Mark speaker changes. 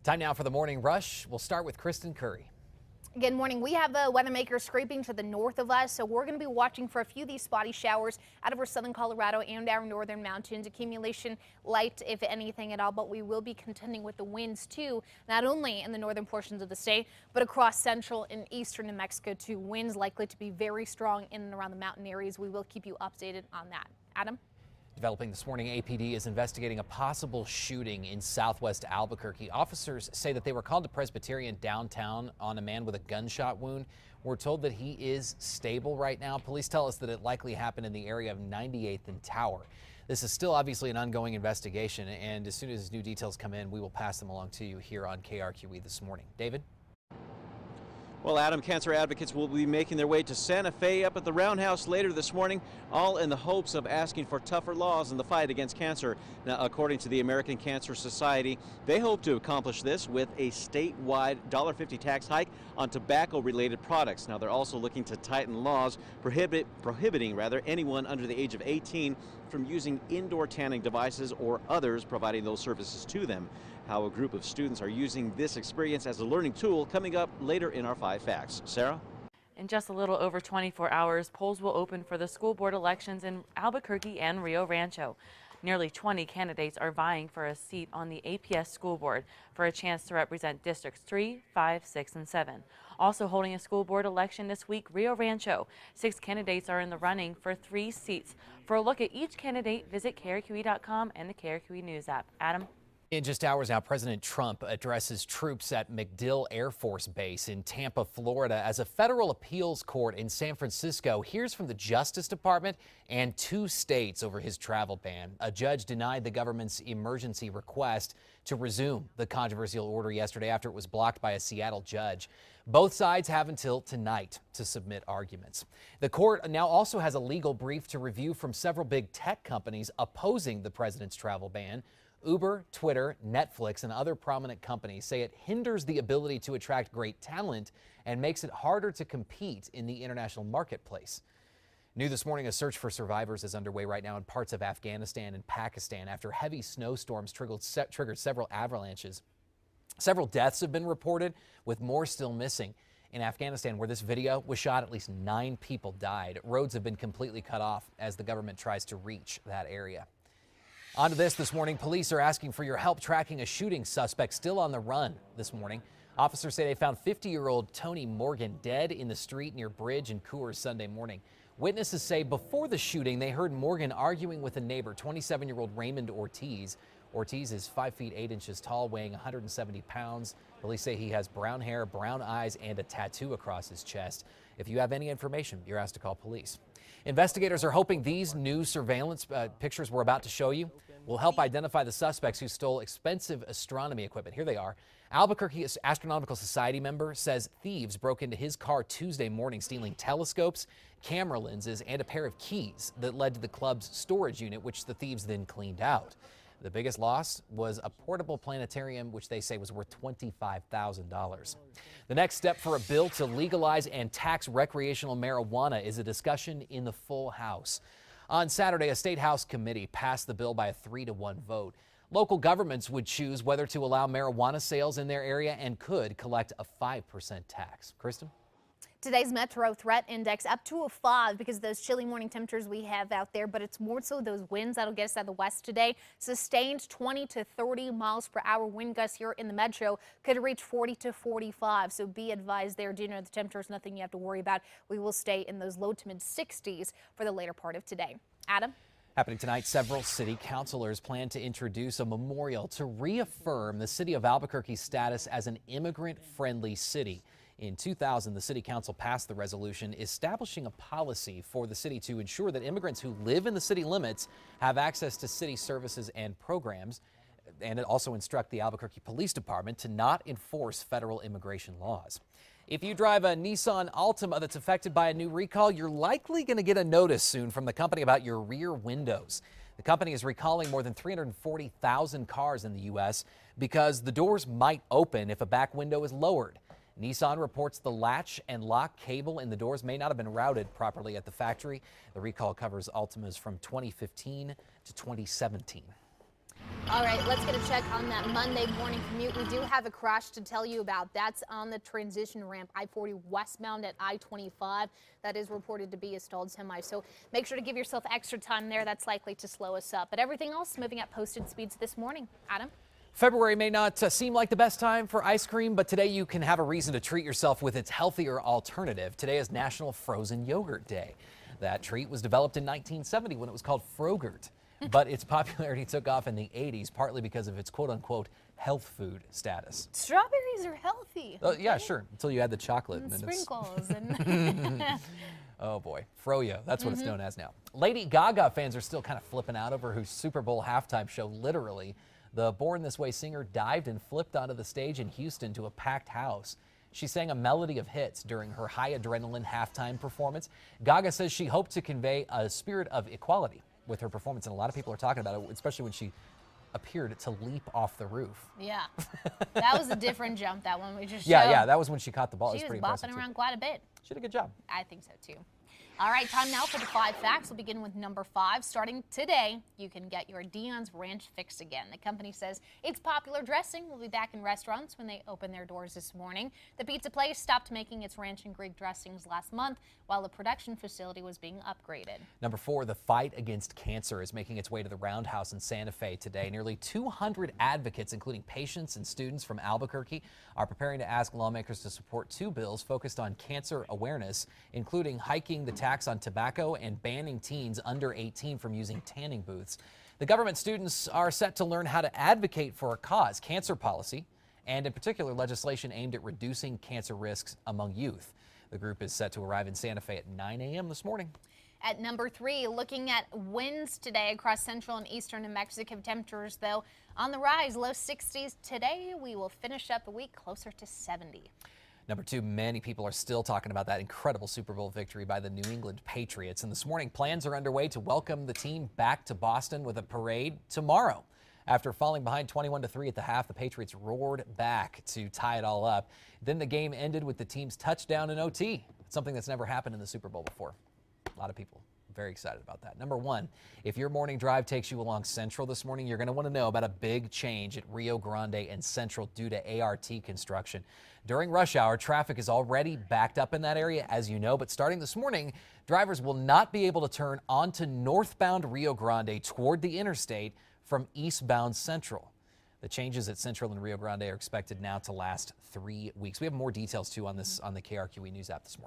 Speaker 1: Time now for the morning rush. We'll start with Kristen Curry.
Speaker 2: Good morning. We have a weather maker scraping to the north of us, so we're going to be watching for a few of these spotty showers out over southern Colorado and our northern mountains. Accumulation light, if anything at all, but we will be contending with the winds too, not only in the northern portions of the state, but across central and eastern New Mexico too. Winds likely to be very strong in and around the mountain areas. We will keep you updated on that. Adam?
Speaker 1: Developing this morning, APD is investigating a possible shooting in southwest Albuquerque. Officers say that they were called to Presbyterian downtown on a man with a gunshot wound. We're told that he is stable right now. Police tell us that it likely happened in the area of 98th and Tower. This is still obviously an ongoing investigation, and as soon as new details come in, we will pass them along to you here on KRQE this morning. David?
Speaker 3: Well, Adam, cancer advocates will be making their way to Santa Fe up at the Roundhouse later this morning, all in the hopes of asking for tougher laws in the fight against cancer. Now, according to the American Cancer Society, they hope to accomplish this with a statewide $1.50 tax hike on tobacco-related products. Now, they're also looking to tighten laws prohibiting anyone under the age of 18 from using indoor tanning devices or others providing those services to them. How a group of students are using this experience as a learning tool coming up later in our 5 Facts. Sarah?
Speaker 4: In just a little over 24 hours, polls will open for the school board elections in Albuquerque and Rio Rancho. Nearly 20 candidates are vying for a seat on the APS school board for a chance to represent districts 3, 5, 6, and 7. Also holding a school board election this week, Rio Rancho. 6 candidates are in the running for 3 seats. For a look at each candidate, visit KRQE.com and the KRQE News app. Adam?
Speaker 1: In just hours now, President Trump addresses troops at MacDill Air Force Base in Tampa, Florida, as a federal appeals court in San Francisco hears from the Justice Department and 2 states over his travel ban. A judge denied the government's emergency request to resume the controversial order yesterday after it was blocked by a Seattle judge. Both sides have until tonight to submit arguments. The court now also has a legal brief to review from several big tech companies opposing the president's travel ban. Uber, Twitter, Netflix, and other prominent companies say it hinders the ability to attract great talent and makes it harder to compete in the international marketplace. New this morning, a search for survivors is underway right now in parts of Afghanistan and Pakistan after heavy snowstorms triggered several avalanches. Several deaths have been reported, with more still missing. In Afghanistan, where this video was shot, at least 9 people died. Roads have been completely cut off as the government tries to reach that area. On to this morning, police are asking for your help tracking a shooting suspect still on the run this morning. Officers say they found 50-year-old Tony Morgan dead in the street near Bridge and Coors Sunday morning. Witnesses say before the shooting, they heard Morgan arguing with a neighbor, 27-year-old Raymond Ortiz. Ortiz is 5 feet 8 inches tall, weighing 170 pounds. Police say he has brown hair, brown eyes, and a tattoo across his chest. If you have any information, you're asked to call police. Investigators are hoping these new surveillance pictures we're about to show you will help identify the suspects who stole expensive astronomy equipment. Here they are. Albuquerque Astronomical Society member says thieves broke into his car Tuesday morning, stealing telescopes, camera lenses, and a pair of keys that led to the club's storage unit, which the thieves then cleaned out. The biggest loss was a portable planetarium, which they say was worth $25,000. The next step for a bill to legalize and tax recreational marijuana is a discussion in the full House. On Saturday, a state House committee passed the bill by a 3-to-1 vote. Local governments would choose whether to allow marijuana sales in their area and could collect a 5% tax. Kristen?
Speaker 2: Today's Metro Threat Index up to a 5 because of those chilly morning temperatures we have out there, but it's more so those winds that'll get us out of the west today. Sustained 20 to 30 miles per hour wind gusts here in the metro could reach 40 to 45. So be advised there. Do know the temperature is nothing you have to worry about. We will stay in those low to mid 60s for the later part of today. Adam?
Speaker 1: Happening tonight, several city councilors plan to introduce a memorial to reaffirm the city of Albuquerque's status as an immigrant-friendly city. In 2000, the City Council passed the resolution establishing a policy for the city to ensure that immigrants who live in the city limits have access to city services and programs, and it also instruct the Albuquerque Police Department to not enforce federal immigration laws. If you drive a Nissan Altima that's affected by a new recall, you're likely going to get a notice soon from the company about your rear windows. The company is recalling more than 340,000 cars in the U.S. because the doors might open if a back window is lowered. Nissan reports the latch and lock cable in the doors may not have been routed properly at the factory. The recall covers Altimas from 2015 to 2017.
Speaker 2: All right, let's get a check on that Monday morning commute. We do have a crash to tell you about. That's on the transition ramp I-40 westbound at I-25. That is reported to be a stalled semi. So make sure to give yourself extra time there. That's likely to slow us up. But everything else moving at posted speeds this morning. Adam?
Speaker 1: February may not seem like the best time for ice cream, but today you can have a reason to treat yourself with its healthier alternative. Today is National Frozen Yogurt Day. That treat was developed in 1970 when it was called Frogurt. But its popularity took off in the 80s, partly because of its quote-unquote health food status.
Speaker 2: Strawberries are healthy.
Speaker 1: Yeah, sure, until you add the chocolate.
Speaker 2: And sprinkles. And
Speaker 1: oh boy, Froyo, that's what it's known as now. Lady Gaga fans are still kind of flipping out over whose Super Bowl halftime show, literally, the Born This Way singer dived and flipped onto the stage in Houston to a packed house. She sang a melody of hits during her high adrenaline halftime performance. Gaga says she hoped to convey a spirit of equality with her performance, and a lot of people are talking about it, especially when she appeared to leap off the roof.
Speaker 2: yeah, that was a different jump, that one we just showed.
Speaker 1: Yeah, that was when she caught the ball.
Speaker 2: She
Speaker 1: It was pretty
Speaker 2: was
Speaker 1: impressive
Speaker 2: bopping around
Speaker 1: too.
Speaker 2: quite a bit.
Speaker 1: She did a good job.
Speaker 2: I think so too. All right, time now for the 5 facts. We'll begin with number 5. Starting today, you can get your Dion's Ranch fix again. The company says its popular dressing will be back in restaurants when they open their doors this morning. The pizza place stopped making its ranch and Greek dressings last month while the production facility was being upgraded.
Speaker 1: Number 4, the fight against cancer is making its way to the Roundhouse in Santa Fe today. Nearly 200 advocates, including patients and students from Albuquerque, are preparing to ask lawmakers to support 2 bills focused on cancer awareness, including hiking the tax on tobacco and banning teens under 18 from using tanning booths. The government students are set to learn how to advocate for a cause, cancer policy, and in particular legislation aimed at reducing cancer risks among youth. The group is set to arrive in Santa Fe at 9 a.m. this morning.
Speaker 2: At number 3, looking at winds today across central and eastern New Mexico. Temperatures, though, on the rise, low 60s. Today, we will finish up the week closer to 70.
Speaker 1: Number 2, many people are still talking about that incredible Super Bowl victory by the New England Patriots. And this morning, plans are underway to welcome the team back to Boston with a parade tomorrow. After falling behind 21-3 at the half, the Patriots roared back to tie it all up. Then the game ended with the team's touchdown in OT, something that's never happened in the Super Bowl before. A lot of people very excited about that. Number 1, if your morning drive takes you along Central this morning, you're going to want to know about a big change at Rio Grande and Central due to ART construction. During rush hour, traffic is already backed up in that area, as you know, but starting this morning, drivers will not be able to turn onto northbound Rio Grande toward the interstate from eastbound Central. The changes at Central and Rio Grande are expected now to last 3 weeks. We have more details, too, on this on the KRQE News app this morning.